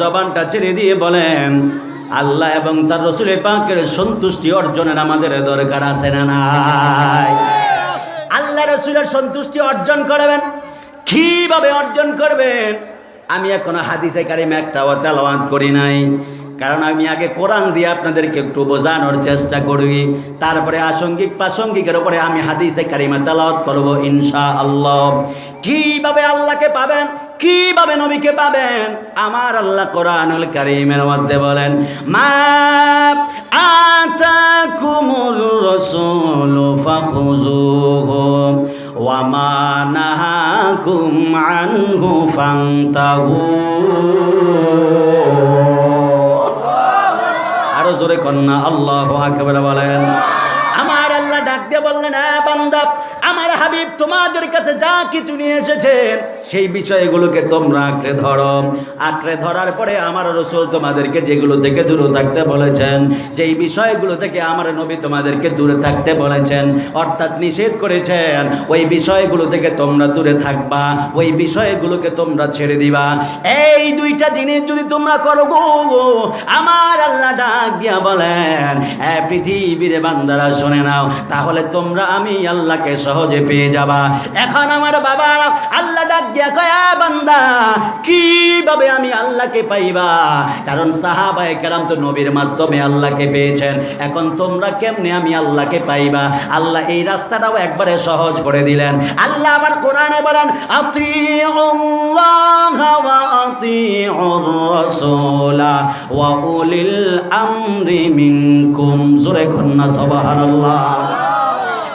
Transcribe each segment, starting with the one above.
জবানটা ছেড়ে দিয়ে বলেন, আল্লাহ এবং তার রাসূল পাকের সন্তুষ্টি অর্জনের আমাদের দরকার আছে না নাই? আল্লাহ রাসূলের সন্তুষ্টি অর্জন করবেন, কিভাবে অর্জন করবেন? আমি এখনো হাদিসে কারিমে একটাও তেলাওয়াত করি নাই, কারণ আমি আগে কোরআন দিয়ে আপনাদেরকে একটু বোঝানোর চেষ্টা করি, তারপরে আসাঙ্গিক প্রাসঙ্গিকের উপরে আমি হাদিসে কারিমা তেলাওয়াত করব ইনশাআল্লাহ। কিভাবে আল্লাহকে পাবেন, কিভাবে নবীকে পাবেন? আমার আল্লাহ কোরআনুল কারীমের মধ্যে বলেন, মা আতাকুমুর রাসূলু ফাখুযুহু ওয়া মা নাহাকুম আনহু ফান্তাহু। আরো জোরে কন্না আল্লাহু আকবার বলেন। আমার আল্লাহ ডাক দিয়ে বললেন, হ্যাঁ বান্দা, আমার হাবিব তোমাদের কাছে যা কিছু নিয়ে এসেছেন সেই বিষয়গুলোকে তোমরা আঁকড়ে ধরো। আঁকড়ে ধরার পরে আমার রাসূল তোমাদেরকে যেগুলো থেকে দূরে থাকতে বলেছেন, যেই বিষয়গুলো থেকে আমার নবী তোমাদেরকে দূরে থাকতে বলেছেন, অর্থাৎ নিষেধ করেছেন, ওই বিষয়গুলো থেকে তোমরা দূরে থাকবা, ওই বিষয়গুলোকে তোমরা ছেড়ে দিবা। এই দুইটা জিনিস যদি তোমরা করো গো, আমার আল্লাহ ডাক দিয়া বলেন, পৃথিবীর বান্দারা শুনে নাও, তাহলে তোমরা আমি আল্লাহকে সহজে পেয়ে যাবা। এখন আমার বাবা আল্লাহ ডাক দিয়া কয়, বান্দা কিভাবে আমি আল্লাহকে পাইবা? কারণ সাহাবায়ে কেরাম তো নবীর মাধ্যমে আল্লাহকে পেয়েছেন, এখন তোমরা কেমনে আমি আল্লাহকে পাইবা? আল্লাহ এই রাস্তাটাও একবারে সহজ করে দিলেন। আল্লাহ আবার কোরআনে বলেন, আতিউল্লাহ ওয়া আতিউর রাসূলা ওয়া উলিল আমরি মিনকুম। জোরে কন্না সুবহানাল্লাহ।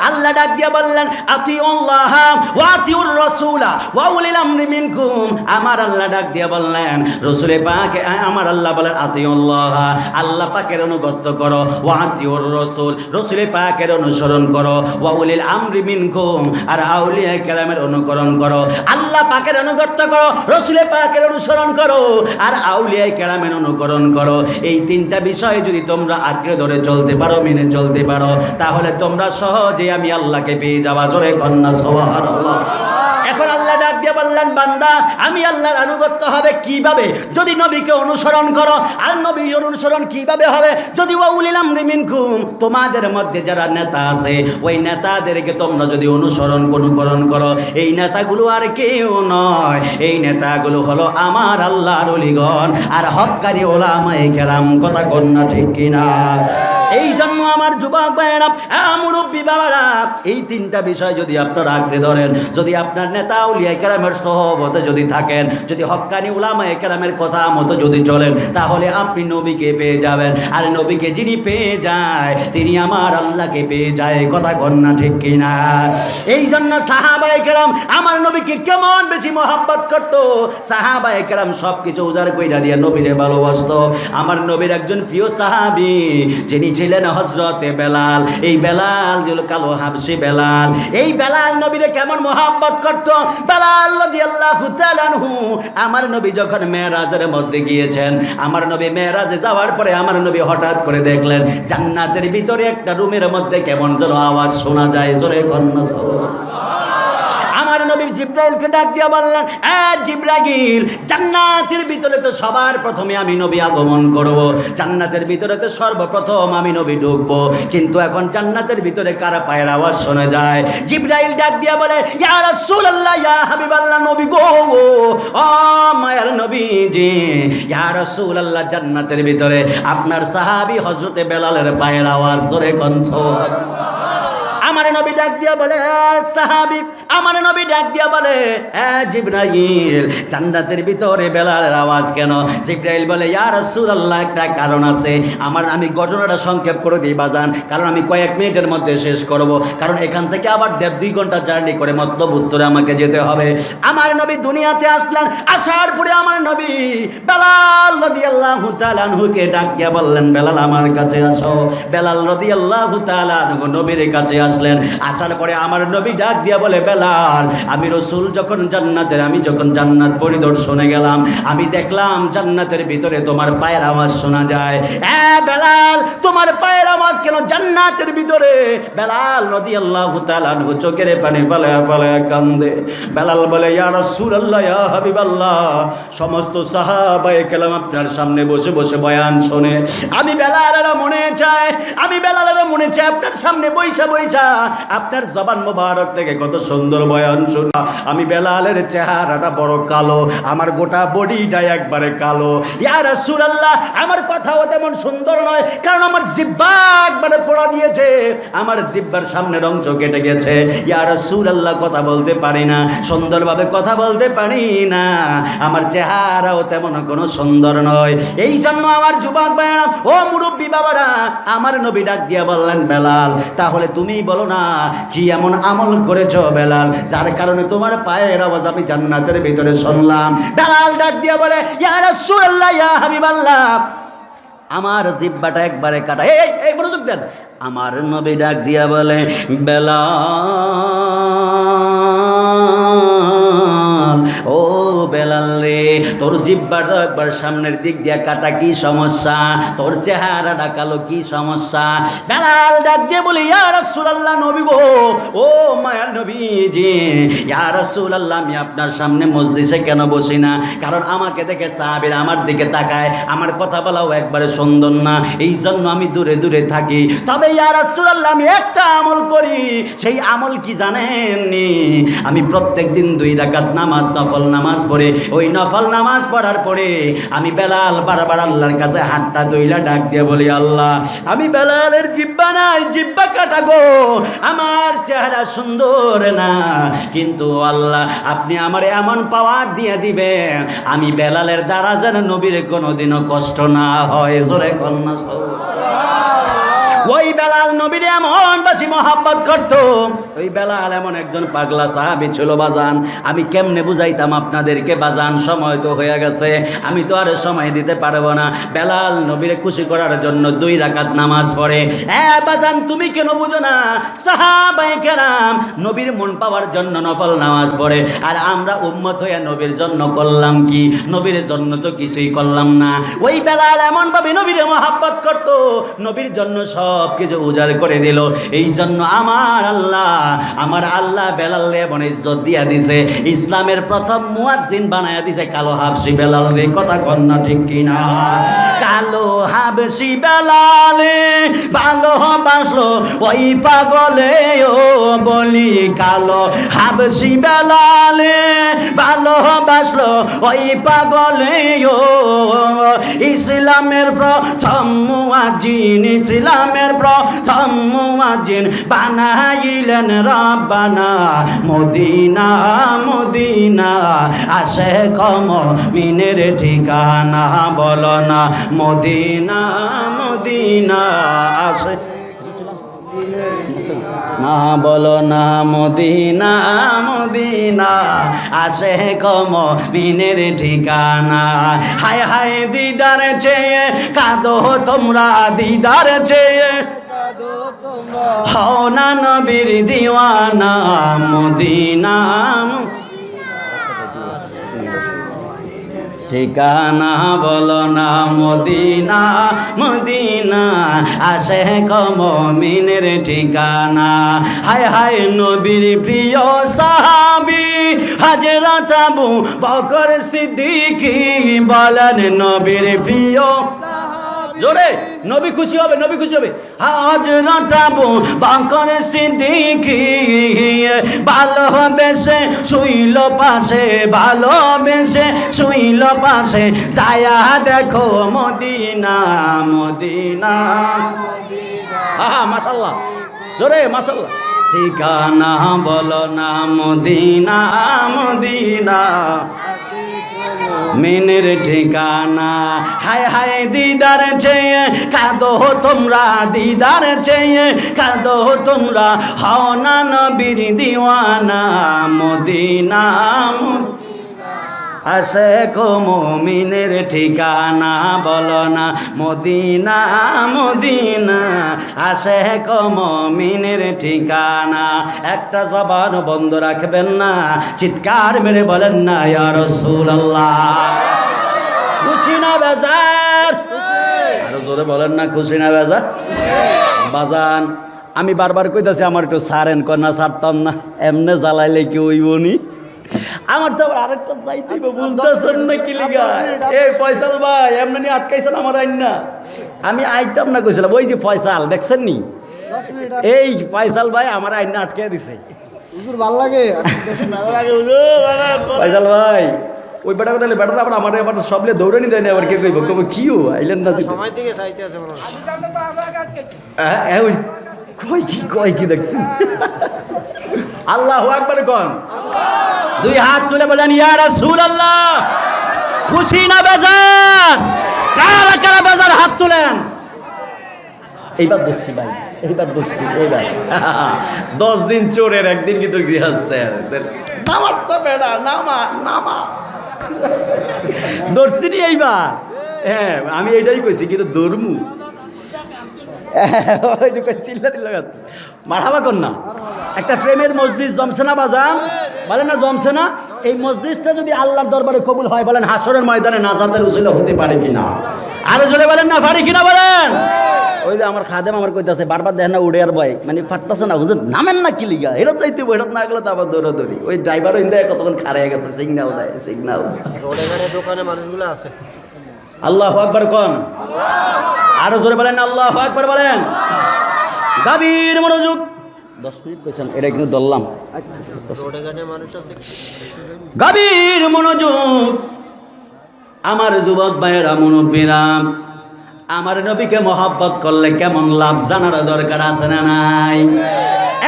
আল্লাহ ডাক দিয়া বললেন, আতিউল্লাহ ওয়া আতিউর রাসূলা ওয়া উলিল আমরি মিনকুম। আমার আল্লাহ ডাক দিয়া বললেন, রাসূলে পাক, আমার আল্লাহ বলেন আতিউল্লাহ, আল্লাহ পাকের অনুগত করো, ওয়া আতিউর রাসূল, রাসূলে পাকের অনুসরণ করো, ওয়া উলিল আমরি মিনকুম, আর আউলিয়া কেরামের অনুকরণ করো। আল্লাহ পাকের অনুগত করো, রাসূলে পাকের অনুসরণ করো, আর আউলিয়া কেরামের অনুকরণ করো। এই তিনটা বিষয় যদি তোমরা আঁকড়ে ধরে চলতে পারো, মেনে চলতে পারো, তাহলে তোমরা সহজে আমি আল্লাহকে পেয়ে যাবা। জোরে কন্না সুবহানাল্লাহ। এখন আল্লাহ ডাক দিয়ে বললেন, বান্দা আমি আল্লাহর আনুগত্য হবে কিভাবে? যদি নবীকে অনুসরণ করো। আর নবীর অনুসরণ কিভাবে হবে? যদি ওয়া উলিল আমরি মিনকুম, তোমাদের মধ্যে যারা নেতা আছে ওই নেতাদেরকে তোমরা যদি অনুকরণ করো। এই নেতাগুলো আর কেউ নয়, এই নেতাগুলো হলো আমার আল্লাহর ওলিগণ আর হক্কানি উলামায়ে কেরাম। কথা কন্না ঠিক কিনা? এই জন্য আমার যুবক ভাইয়েরা, মুরব্বী বাবারা, এই তিনটা বিষয় যদি আপনারা আঁকড়ে ধরেন, যদি আপনার নেতা আউলিয়া কেরামের সহবতে যদি থাকেন, যদি হক্কানি উলামায়ে কেরামের কথা মতো যদি চলেন, তাহলে আপনি নবীকে পেয়ে যাবেন। আর নবীকে যিনি পেয়ে যায় তিনি আমার আল্লাহকে পেয়ে যায়। কথা কন্না ঠিক কিনা? এই জন্য সাহাবায়ে কেরাম আমার নবীকে কেমন বেশি মহব্বত করতো। সাহাবায়ে কেরাম সব কিছু উজাড় কইরা দিয়ে নবীরে ভালোবাসতো। আমার নবীর একজন প্রিয় সাহাবী যিনি ছিলেন হযরতে বেলাল। এই বেলাল ছিল কালো হাবশী বেলাল। এই বেলাল নবীরে কেমন মহব্বত করত। বেলাল রাদিয়াল্লাহু তাআলা আনহু, আমার নবী যখন মেরাজের মধ্যে গিয়েছেন, আমার নবী মেরাজে যাওয়ার পরে আমার নবী হঠাৎ করে দেখলেন জান্নাতের ভিতরে একটা রুমের মধ্যে কেমন যেন আওয়াজ শোনা যায়। জোরে কন্না সুবহানাল্লাহ। আমার নবী জিবরাইলকে ডাক দিয়া বললেন, জিবরাইল, জান্নাতের ভিতরে তো সবার প্রথমে আমি নবী আগমন করব, জান্নাতের ভিতরে তো সর্বপ্রথম আমি নবী ঢুকবো, কিন্তু এখন জান্নাতের ভিতরে কার পায়ের আওয়াজ শোনা যায়? জিবরাইল ডাক দিয়া বলে, ইয়া রাসূলুল্লাহ, ইয়া হাবিবাল্লাহ, নবী গো, ও মায়ার নবীজি, ইয়া রাসূলুল্লাহ, জান্নাতের ভিতরে আপনার সাহাবী হযরতে বেলালের পায়ের আওয়াজ। জোরে কোন সুবহানাল্লাহ। আমার নবী ডাক দিয়া বলে, সাহাবী, আমার নবী ডাক দিয়া বলে, জিবরাইল, জান্নাতের ভিতরে বেলালের আওয়াজ কেন? জিবরাইল বলে, ইয়া রাসূলুল্লাহ, একটা কারণ আছে। আমি ঘটনাটা সংক্ষেপ করে দিই বাজান, কারণ আমি কয়েক মিনিটের মধ্যে শেষ করব, কারণ এখান থেকে আবার 1.5-2 ঘন্টা জার্নি করে মতলব উত্তরে আমাকে যেতে হবে। আমার নবী দুনিয়াতে আসলেন, আসার পরে আমার নবী বেলাল রাদিয়াল্লাহু তাআলা আনহুকে ডাক দিয়া বললেন, বেলাল আমার কাছে আসো। বেলাল রাদিয়াল্লাহু তাআলা আনহু নবীর কাছে আসলেন। আসলেন। আসার পরে আমার নবী ডাক দিয়া বলে, বেলাল, আমি রসুল যখন জান্নাত পরিদর্শনে গেলাম, আমি দেখলাম জান্নাতের ভিতরে তোমার পায়ের আওয়াজ শোনা যায়। বেলাল, তোমার পায়ের আওয়াজ কেন জান্নাতের ভিতরে? বেলাল রাদিয়াল্লাহু তাআলা আনহু চোখের পানি ফেলায়া ফেলায়া কান্দে। বেলাল বলে, ইয়া রাসূলুল্লাহ, ইয়া হাবিবাল্লাহ, সমস্ত সাহাবায়ে কেরাম আপনার সামনে বসে বসে বয়ান শোনে, আমি বেলালের মনে চায় আপনার সামনে বইসা আপনার জবান মোবারক থেকে কত সুন্দর বয়ান শোনা। আমি বেলালের চেহারাটা বড় কালো, আমার গোটা বডিটা একবারে কালো। ইয়া রাসূলুল্লাহ, আমার কথাও তেমন সুন্দর নয়, কারণ আমার জিহ্বা একবারে পোড়া দিয়েছে, আমার জিহ্বার সামনের অংশ কেটে গেছে। ইয়া রাসূলুল্লাহ, কথা বলতে পারি না, সুন্দরভাবে কথা বলতে পারি না, আমার চেহারাও তেমন কোনো সুন্দর নয়। এই জন্য আমার যুবক ভাইরা, ও মুরব্বী বাবারা, আমার নবী ডাক দিয়া বললেন, বেলাল, তাহলে তুমি বলো না কি এমন আমল করেছো বেলাল, যার কারণে তোমার পায়ের আওয়াজ আমি জান্নাতের ভিতরে শুনলাম? বেলাল ডাক দিয়া বলে, ইয়া রাসূলুল্লাহ, ইয়া হাবিবাল্লাহ, আমার জিহ্বাটা একবারে কাটা। এই মনোযোগ দেন। আমার নবী ডাক দিয়া বলে, বেলাল, ও বেলাল রে, তোর জিহ্বাটা একবার সামনের দিক দিয়া কাটা, কি সমস্যা? তোর চেহারাটা কালো, কি সমস্যা? বেলাল ডাক দিয়ে বলে, ইয়া রাসূলুল্লাহ, নবী গো, ও মায়ার নবীজি, ইয়া রাসূলুল্লাহ, আমি আপনার সামনে মজলিসে কেন বসি না? কারণ আমাকে দেখে সাহাবীরা আমার দিকে তাকায়, আমার কথা বলাও একবারে সুন্দর না, এই জন্য আমি দূরে দূরে থাকি। তবে ইয়া রাসূলুল্লাহ, আমি একটা আমল করি, সেই আমল কি জানেননি? আমি প্রত্যেক দিন 2 রাকাত নামাজ, নফল নামাজ পড়ে, ওই নফল নামাজ পড়ার পরে আমি বেলাল বারবার আল্লাহর কাছে হাতটা ধইলা ডাক দিয়ে বলি, আল্লাহ, আমি বেলালের জিহ্বা নাই, জিহ্বা কাটা গো, আমার চেহারা সুন্দর না, কিন্তু আল্লাহ আপনি আমার এমন পাওয়ার দিয়ে দিবেন, আমি বেলালের দ্বারা যেন নবীর কোনোদিনও কষ্ট না হয়। জোরে কন্যা ওই বেলাল নবীরে এমন বেশি মহব্বত করতো, ওই বেলাল এমন একজন পাগলা সাহাবী ছিল বাজান। আমি কেমনে বুঝাইতাম আপনাদেরকে বাজান, সময় তো হয়ে গেছে, আমি তো আর সময় দিতে পারবো না। বেলাল নবীরে খুশি করার জন্য 2 রাকাত নামাজ পড়ে। বাজান, তুমি কেন বুঝো না? সাহাবায়ে কেরাম নবীর মন পাওয়ার জন্য নফল নামাজ পড়ে, আর আমরা উম্মত হয়ে নবীর জন্য করলাম কি? নবীর জন্য তো কিছুই করলাম না। ওই বেলাল এমন ভাবে নবীরে মহব্বত করতো, নবীর জন্য সব কিছু উজাড় করে দিল। এই জন্য আমার আল্লাহ বেলালে এমন ইজ্জত দিয়া দিছে, ইসলামের প্রথম মুয়াজ্জিন বানায়া দিছে কালো হাবশি বেলাল রে। কথা কন্যা ঠিক কিনা? কালো হাবশি বেলালে ভালোবাসলো ওই পাগলে, ও বলি, কালো হাবশি বেলালে ভালোবাসলো ওই পাগলে, ও ইসলামের প্রথম মুয়াজ্জিন, ইসলামের প্রথম মুয়াজ্জিন বানাইলেন রব্বানা মদিনা, মদিনা আশিক মুমিনের ঠিকানা, বলো না মদিনা, মদিনা আশিক না, বলো না মদিনা, মদিনা আশিক মুমিনের ঠিকানা। হায় হায় দিদার চেয়ে কাঁদো তোমরা, দিদার চেয়ে হও না নবীর দিওয়ানা, মদিনা ঠিকানা, বলো না মদিনা, মদিনা আশিক মুমিনের ঠিকানা। হায় হায় নবীর প্রিয় সাহাবী হযরত আবু বকর সিদ্দিক, বলেন নবীর প্রিয়, জোরে, নবী খুশি হবে, নবী খুশি হবে। হযরত আবু বকর সিদ্দিক ভালোবেসে শুইল পাশে, ভালোবেসে শুইল পাশে, ছায়া দেখো মদিনা, মদিনা। মাশাআল্লাহ, জোরে মাশাআল্লাহ। ঠিকানা বলো না মদিনা, মদিনা মিনের ঠিকানা। হায় হায় দিদার চেয়ে কাঁদো তোমরা, দিদার চেয়ে কাঁদো তোমরা, হও না নবীর দিওয়ানা, মদিনা। আশেক মুমিনের ঠিকানা বলো না মদিনা মদিনা আশেক মুমিনের ঠিকানা। একটা জবান বন্ধ রাখবেন না, চিৎকার মেরে বলেন না ইয়া রাসূলুল্লাহ। খুশি না বেজার? আরো জোরে বলেন না খুশি না বেজার? বাজান আমি বারবার কইতাছি আমার একটু সারেন কন্যা ছাড়তাম না, এমনে জ্বালাইলে কি হইবনি? আমার তো আবার আরেকটা চাইতে বুঝতেছেন না কি লিগা? এই ফয়সাল ভাই এমনি নিয়ে আটকাইছেন আমার আইন না, আমি আইতাম না কইছিলাম। ওই যে ফয়সাল দেখছেন নি, এই ফয়সাল ভাই আমার আইন না আটকাই দিছে। হুজুর ভাল লাগে ফয়সাল ভাই ওই বেটা কথা বেটা আবার আমার আবার সবলে দৌড়ানি দেয় না, আবার কে কইব কবে কিও আইলেন না সময় থেকে চাইতে আছে মনে হয়। ওই কয় কি দেখছেন? আল্লাহু আকবার কোন? দুই হাত তুলে বলেন ইয়া রাসূলুল্লাহ। খুশি না বেজার? কারা কারা বেজার হাত তুলেন। এইবার দোষী ভাই, এইবার দোষী এইবার 10 দিন চোরের একদিন কিন্তু গৃহস্থের। নামাজ তো বেড়া নামা নামা দর্শি নি এইবার। হ্যাঁ আমি এইটাই কইছি কিন্তু দর্মু ওই যে চিল্লারি লাগাত মারহাবা কর না। একটা প্রেমের মসজিদ জমছে না বাজান, বলেন না জমছে না? এই মসজিদটা যদি আল্লাহর দরবারে কবুল হয় বলেন হাসরের ময়দানে নাজাতের উসিলা হতে পারে কিনা? আরো জোরে বলেন না পারে কিনা বলেন। ওই যে আমার খাদেম আমার কইতাছে বারবার দেখেন না উড়ে আর ভাই মানে ফাটতাছে না হুজুর নামেন না কি লিগা? এটা চাইতে এটা না গেলে তো আবার দৌড়াদৌড়ি। ওই ড্রাইভারও ইন্দায় কতক্ষণ খাড়াই গেছে, সিগন্যাল দেয় সিগন্যাল। দোকানে মানুষগুলো আছে। আল্লাহু আকবার কোন? আরো জোরে বলেন আল্লাহু আকবার বলেন। গভীর মনোযোগ। 10 মিনিট কইছেন এটা কিন্তু ধরলাম। গভীর মনোযোগ আমার যুবক ভাইয়েরা মুরব্বীরা, আমার নবীকে মহব্বত করলে কেমন লাভ জানার দরকার আছে না নাই?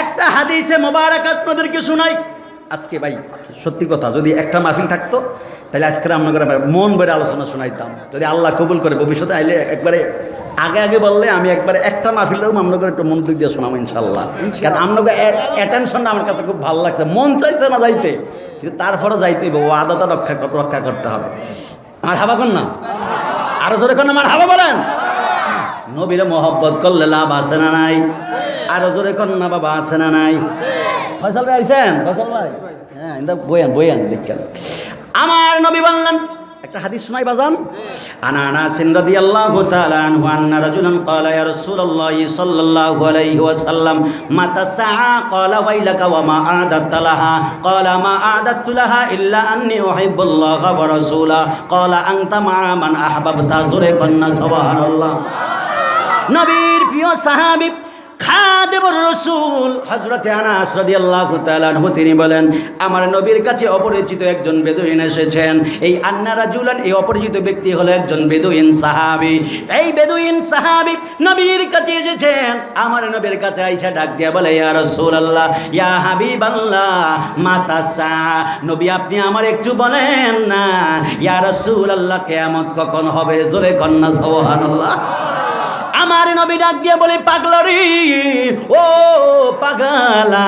একটা হাদিসে মোবারক আপনাদেরকে শোনাই আজকে। ভাই সত্যি কথা, যদি একটা মাহফিল থাকতো তাহলে আজকে আপনাদের মন ভরে আলোচনা শোনাইতাম। যদি আল্লাহ কবুল করে ভবিষ্যতে আইলে একবারে আগে আগে বললে আমি একবারে একটা মাহফিলটাও আপনাদের একটু মনোযোগ দিয়ে শোনাবো ইনশাল্লাহ। কারণ আপনাকে অ্যাটেনশনটা আমার কাছে খুব ভালো লাগছে। মন চাইছে না যাইতে, কিন্তু তারপরে যাইতে হবে, ও আদাটা রক্ষা করতে হবে। আমার হাবা কর না, আরো জোরে কর না আমার হাবা বলেন। নবীরে মহব্বত করলে লাভ আছে না নাই? আরো জোরে কর না বাবা আছে না নাই? ফয়সাল ভাই আইছেন? ফয়সাল ভাই হ্যাঁ বয়ান দেখেন। আমার নবী বললেন একটা হাদিস শোনাই বাজান। আনা আনাস রাদিয়াল্লাহু তাআলা আনহু আন্না রাজুলান ক্বালা ইয়া রাসূলুল্লাহ সাল্লাল্লাহু আলাইহি ওয়াসাল্লাম মাতা সাআ ক্বালা ওয়াইলাকা ওয়া মা আ'দাত লাহা ক্বালা মা আ'দাতু লাহা ইল্লা আন্নী উহিব্বুল্লাহ ওয়া রাসূলা ক্বালা আনতা মা মান আহবাবতা। জোরে কন্না সুবহানাল্লাহ। নবীর প্রিয় সাহাবী খাদেমুর রাসূল হযরতে আনাস রাদিয়াল্লাহু তাআলা আনহু তিনি বলেন আমার নবীর কাছে অপরিচিত একজন বেদুইন এসেছেন। এই আন্না রাজুলান এই অপরিচিত ব্যক্তি হলো একজন বেদুইন সাহাবী। এই বেদুইন সাহাবী নবীর কাছে এসেছেন। আমার নবীর কাছে আয়েশা ডাক দিয়া বলে ইয়া রাসূলুল্লাহ ইয়া হাবিবাল্লাহ মাতাসা। নবী আপনি আমার একটু বলেন না ইয়া রাসূলুল্লাহ কিয়ামত কখন হবে? জোরে কন্না সুবহানাল্লাহ। আমার নবী ডাক দিয়ে বলে পাগলারি ও পাগলা,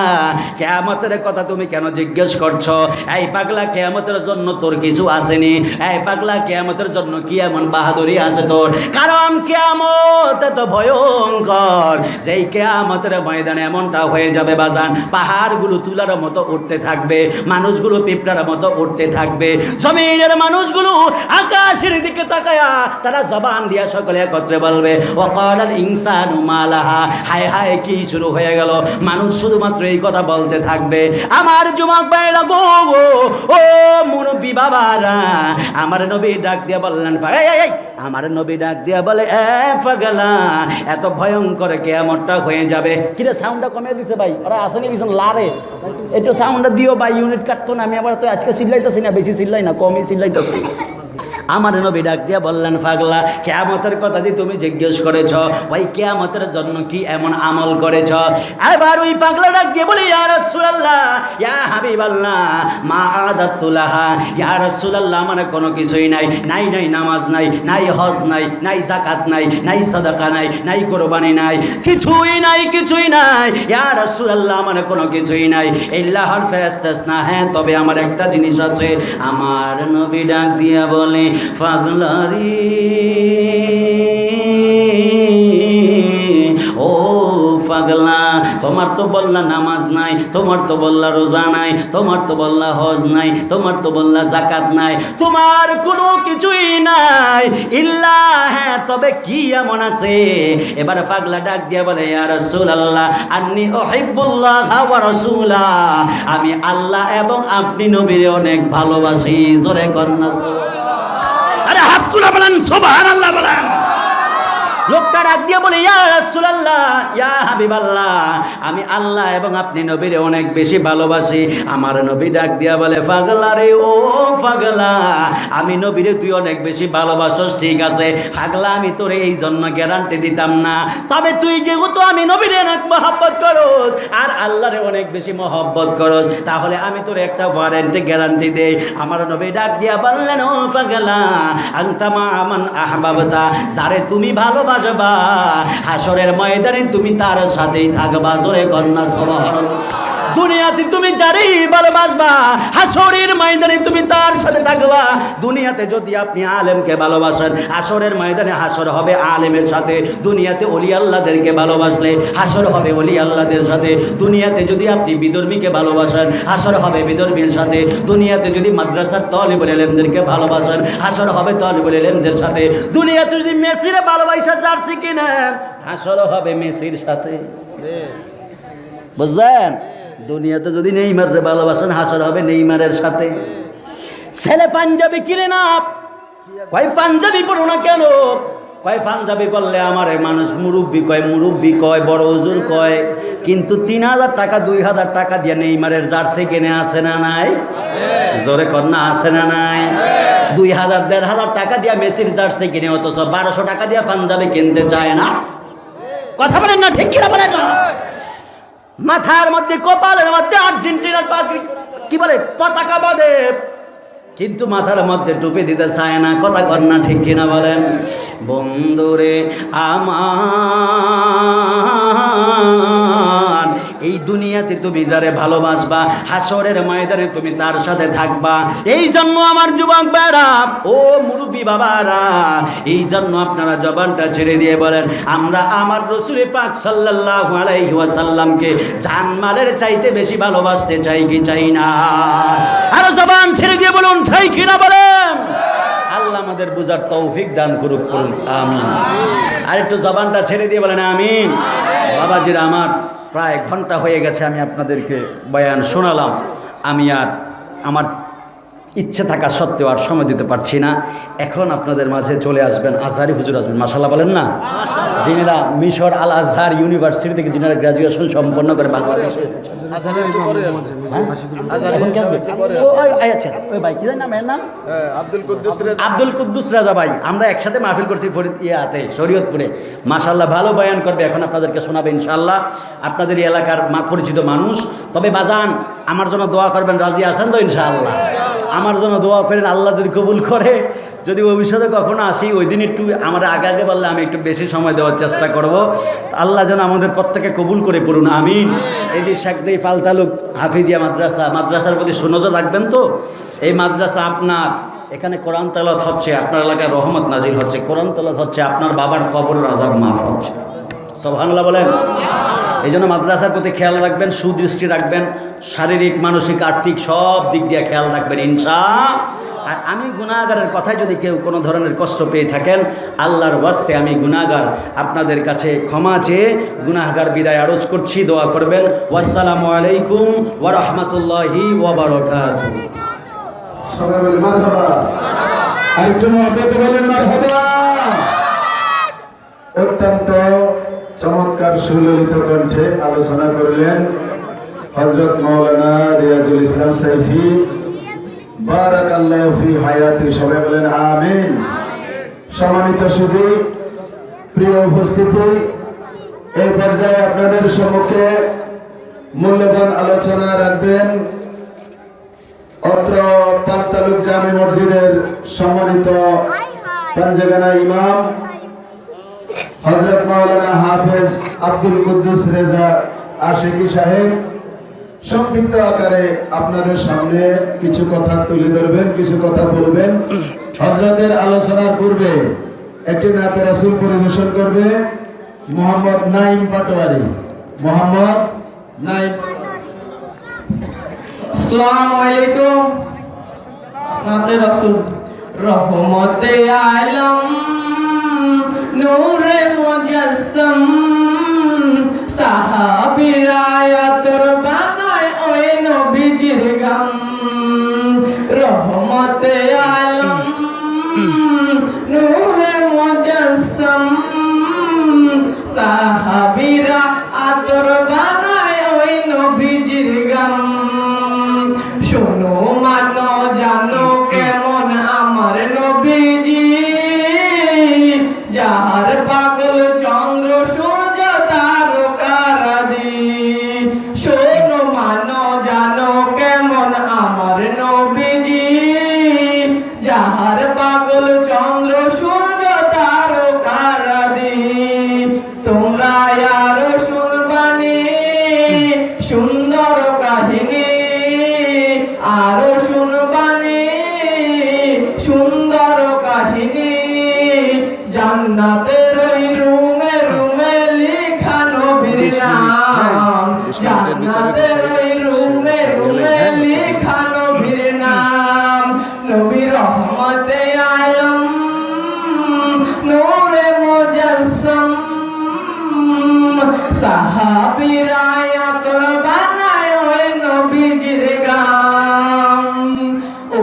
কিয়ামতের কথা তুমি কেন জিজ্ঞেস করছো? এই পাগলা কিয়ামতের জন্য তোর কিছু আসেনি? এই পাগলা কিয়ামতের জন্য কি এমন বাহাদুরি আছে তোর? কারণ কিয়ামত এত ভয়ঙ্কর, সেই কিয়ামতের ময়দানে এমনটা হয়ে যাবে বাজান, পাহাড়গুলো তুলার মতো উঠতে থাকবে, মানুষগুলো পিঁপড়ার মতো উঠতে থাকবে, জমিনের মানুষগুলো আকাশের দিকে তাকায়া তারা জবান দিয়া সকলে একত্রে বলবে ওয়াকালাল ইনসানু মালাহা। হায় হায় কি শুরু হয়ে গেল? মানুষ শুধুমাত্র এই কথা বলতে থাকবে। আমার যুবক ভাইরা গো ও মুরব্বী বাবারা, আমার নবী ডাক দিয়া বললেন আমার নবী ডাক দিয়া বলে এ পাগলা এত ভয়ঙ্কর কিয়ামতটা হয়ে যাবে। কিরে সাউন্ডটা কমিয়ে দিছে ভাই, ওরা আসেনি ভীষণ লারে, একটু সাউন্ডটা দিও ভাই, ইউনিট কাটতো না। আমি আবার তো আজকে চিল্লাইতেছি না, বেশি চিল্লাই না, কমই চিল্লাইতেছি। আমার নবী ডাক দিয়া বললেন, পাগলা, কিয়ামতের কথা যে তুমি জিজ্ঞেস করেছ, ওই কিয়ামতের জন্য কি এমন আমল করেছ? এবার ওই পাগলা ডাক দিয়ে বলে, ইয়া রাসূলুল্লাহ, ইয়া হাবিবাল্লাহ, মা আদাতু লাহা, ইয়া রাসূলুল্লাহ, আমার কোনো কিছুই নাই, নাই নাই নামাজ নাই, নাই হজ নাই, নাই যাকাত নাই, নাই সাদাকা নাই, নাই কুরবানি নাই, কিছুই নাই, কিছুই নাই ইয়া রাসূলুল্লাহ, আমার কোনো কিছুই নাই, আল্লাহর ফেরেশতা। হ্যাঁ, তবে আমার একটা জিনিস আছে। আমার নবী ডাক দিয়া বলে, পাগলারি, ও পাগলা, তোমার তো বললা নামাজ নাই, তোমার তো বললা রোজা নাই, তোমার তো বললা হজ নাই, তোমার তো বললা যাকাত নাই, তোমার কোনো কিছুই নাই ইল্লা, হ্যাঁ তবে কি এমন আছে? এবার পাগলা ডাক দিয়া বলে, ইয়া রাসূলুল্লাহ, আন্নী উহিব্বুল্লাহ ওয়া রাসূলা, আমি আল্লাহ এবং আপনি নবীরে অনেক ভালোবাসি। জোরে কন্যা সুবহানাল্লাহ। আরে হাত তুলে বলেন সুবহানাল্লাহ বলেন। লোকটা ডাক দিয়ে বলে, ইয়া রাসূলুল্লাহ, ইয়া হাবিবাল্লাহ, আমি আল্লাহ এবং আপনি নবীরে অনেক বেশি ভালোবাসি। আমার নবী ডাক দিয়া বলে, পাগলা রে, ও পাগলা, আমি নবীরে তুই অনেক বেশি ভালোবাসস, ঠিক আছে পাগলা, আমি তোরে এই জন্য গ্যারান্টি দিতাম না, তবে তুই যেহেতু আমি নবীরে অনেক মহব্বত করস আর আল্লাহরে অনেক বেশি মহব্বত করস, তাহলে আমি তোরে একটা ওয়ারেন্টি গ্যারান্টি দেই। আমার নবী ডাক দিয়া বললেন, ও পাগলা, আনতা মা মান আহবাবতা, যারে তুমি ভালোবাসবা হাসরের ময়দানে তুমি তার সাথেই থাকবা। জোরে কন্যা সুবহানাল্লাহ। দুনিয়াতে তুমি যারেই ভালোবাসবা হাসরের ময়দানে তুমি তার সাথে থাকবা। দুনিয়াতে যদি আপনি আলেমকে ভালোবাসেন, হাসরের ময়দানে হাসর হবে আলেমের সাথে। দুনিয়াতে ওলি আল্লাহদেরকে ভালোবাসলে হাসর হবে ওলি আল্লাহদের সাথে। দুনিয়াতে যদি আপনি বিধর্মীকে ভালোবাসেন, হাসর হবে বিধর্মীর সাথে। দুনিয়াতে যদি মাদ্রাসার তালিবুল ইলমদেরকে ভালোবাসেন, হাসর হবে তালিবুল ইলমদের সাথে। দুনিয়াতে যদি মেসিরে ভালোবাসা জার্সি কিনেন, হাসর হবে মেসির সাথে। বুঝলেন? দুনিয়াতে যদি নেইমারের ভালোবাসেন, হাসর হবে নেইমারের সাথে। ছেলে পাঞ্জাবি কিনে না, কয় পাঞ্জাবি পরো না কেন? কয় পাঞ্জাবি পরলে আমার মানুষ মুরব্বি কয়, মুরব্বি কয়, বড় হুজুর কয়, কিন্তু 3000 টাকা 2000 টাকা দিয়ে নেইমারের জার্সি কিনে আছে না নাই? জোরে কন্যা আছে না নাই? 2000 1500 টাকা দিয়ে মেসির জার্সি কিনে, অথচ 1200 টাকা দিয়ে পাঞ্জাবি কিনতে চায় না। কথা বলেন না, ঠিক কিনা বলেন না? মাথার মধ্যে কপালের মধ্যে আর্জেন্টিনার পাগড়ি কি বলে পতাকা বাঁধে, কিন্তু মাথার মধ্যে টুপি দিতে চায় না। কথা কন্যা ঠিক কিনা বলেন? বন্ধুরে আমার, এই দুনিয়াতে তুমি যারে ভালোবাসবা হাসরের ময়দানে তুমি তার সাথে থাকবা। এই জন্য আমার যুবক ভাইরা, ও মুরব্বী বাবারা, এই জন্য আপনারা জবানটা ছেড়ে দিয়ে বলেন, আমরা আমার রাসূল পাক সাল্লাল্লাহু আলাইহি ওয়াসাল্লামকে জানমালের চাইতে বেশি ভালোবাসতে চাই কি চাই না? আরো জবান ছেড়ে দিয়ে বলুন, চাই কিনা বলেন? আল্লাহ আমাদের বুঝার তৌফিক দান করুক, করুন আমিন। আর একটু জবানটা ছেড়ে দিয়ে বলেন আমিন। বাবাজিরা আমার, প্রায় ঘন্টা হয়ে গেছে আমি আপনাদেরকে বয়ান শোনালাম। আমি আর আমার ইচ্ছে থাকা সত্ত্বেও আর সময় দিতে পারছি না। এখন আপনাদের মাঝে চলে আসবেন আজহারি হুজুর, আসবেন মাশাআল্লাহ বলেন না, যিনারা মিশর আল আজহার ইউনিভার্সিটি থেকে যিনারা গ্র্যাজুয়েশন সম্পন্ন করে বাংলাদেশে। আব্দুল কুদ্দুস রাজা ভাই, আমরা একসাথে মাহফিল করছি ইয়াতে শরীয়তপুরে। মাশাআল্লাহ ভালো বয়ান করবে, এখন আপনাদেরকে শোনাবে ইনশাআল্লাহ। আপনাদের এলাকার পরিচিত মানুষ। তবে বাজান, আমার জন্য দোয়া করবেন, রাজি আছেন তো ইনশাআল্লাহ? আমার জন্য দোয়া করেন, আল্লাহ যদি কবুল করে। যদি ভবিষ্যতে কখনো আসি, ওই দিন একটু আমার আগে আগে বললে আমি একটু বেশি সময় দেওয়ার চেষ্টা করব। আল্লাহ যেন আমাদের প্রত্যেকে কবুল করে পড়ুন আমিন। এই যে শেখদেই ফালতালুক হাফিজিয়া মাদ্রাসা, মাদ্রাসার প্রতি সুনজর রাখবেন তো। এই মাদ্রাসা আপনার, এখানে কোরআন তেলাওয়াত হচ্ছে, আপনার এলাকায় রহমত নাজিল হচ্ছে, কোরআন তেলাওয়াত হচ্ছে, আপনার বাবার কবরের আযাব মাফ হচ্ছে। সুবহানাল্লাহ বলেন। এই জন্য মাদ্রাসার প্রতি খেয়াল রাখবেন, সুদৃষ্টি রাখবেন, শারীরিক মানসিক আর্থিক সব দিক দিয়ে খেয়াল রাখবেন ইনশাআল্লাহ। আর আমি গুনাহগারের কথায় যদি কেউ কোনো ধরনের কষ্ট পেয়ে থাকেন, আল্লাহর ওয়াস্তে আমি গুনাহগার, আপনাদের কাছে ক্ষমা চেয়ে গুনাহগার বিদায় আরজ করছি, দোয়া করবেন। ওয়াসসালামু আলাইকুম ওয়া রাহমাতুল্লাহি ওয়া বারাকাতুহু। সবাই বলে মারহাবা। আরেকটু মহব্বতে বলেন মারহাবা। অত্যন্ত চমৎকার সুললিত কণ্ঠে আলোচনা করলেন হযরত মাওলানা রিয়াজুল ইসলাম সাইফি বারাকাল্লাহু ফি হায়াতি, সবাই বলেন আমিন। সম্মানিত সুধী, প্রিয় উপস্থিতি, এই পর্যায়ে আপনাদের সম্মুখে মূল্যবান আলোচনা রাখবেন অত্র পাকতালুক জামে মসজিদের সম্মানিত পাঞ্জেগানা ইমাম হযরত মাওলানা হাফেজ আব্দুল কুদ্দুস রেজা আশিকি সাহেব সংক্ষিপ্ত আকারে আপনাদের সামনে কিছু কথা তুলে ধরবেন, কিছু কথা বলবেন। হযরতের আলোচনার পূর্বে একটি নাতে রাসূল পরিবেশন করবে মোহাম্মদ নাইম পাটোয়ারি। মোহাম্মদ নাইম। আসসালামু আলাইকুম। নাতে রাসূল। রহমতে আলম নূরে মুজাসসাম সাহাবীরা আতর বানায় ওই নবীজির গাম। রহমতে আলম নূরে মুজাসসাম সাহাবীরা আতর বানায় ওই নবীজির গাম। শোনো মানো জানো কেমন আমার নবীজি, যাহার পাগল চন্দ্র সূর্য তারকারাদি। শোনো মানো জানো কেমন আমার নবীজি, যাহার পাগল চন্দ্র সূর্য তারকারাদি। তোমরা আর শুনবানি সুন্দর কাহিনী, আরো শুনবানি সুন্দর কাহিনী। জান্নাতের ওই রুমে রুমে লেখা নবীর নাম। জান্নাতের ওই রুমে রুমে লেখা নবীর নাম। নবী রহমতে আলম নূরে মুজাসসাম সাহাবীরা আতর বানায় ওই নবীজির গাম।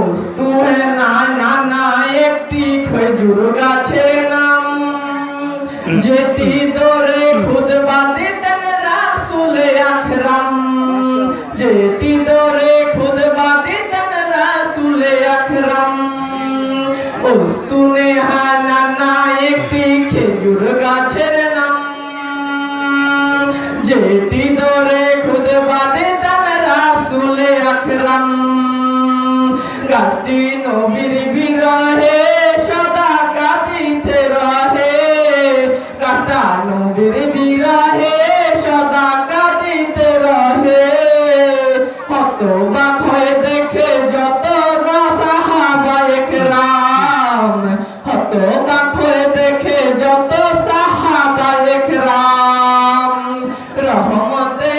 উস্তুহে না না না একটি খেজুর গাছের নাম, যেটি ধরে খুতবা দিতেন রাসূলে আকরাম। যেটি ধরে খুতবা দিতেন রাসূলে আকরাম। উস্তুনে হানা না একটি খেজুর গাছের নাম, যেটি ধরে খুতবা দিতেন রাসূলে আকরাম। গাছটি নবীর বিরহে সদা কাঁদিতে রহে। গাছটা নবীর বিরহে সদা কাঁদিতে রহে। হতবাক হয়ে দেখে যত সাহাবায়ে কেরাম। হতবাক হয়ে দেখে যত সাহাবায়ে কেরাম। রহমতে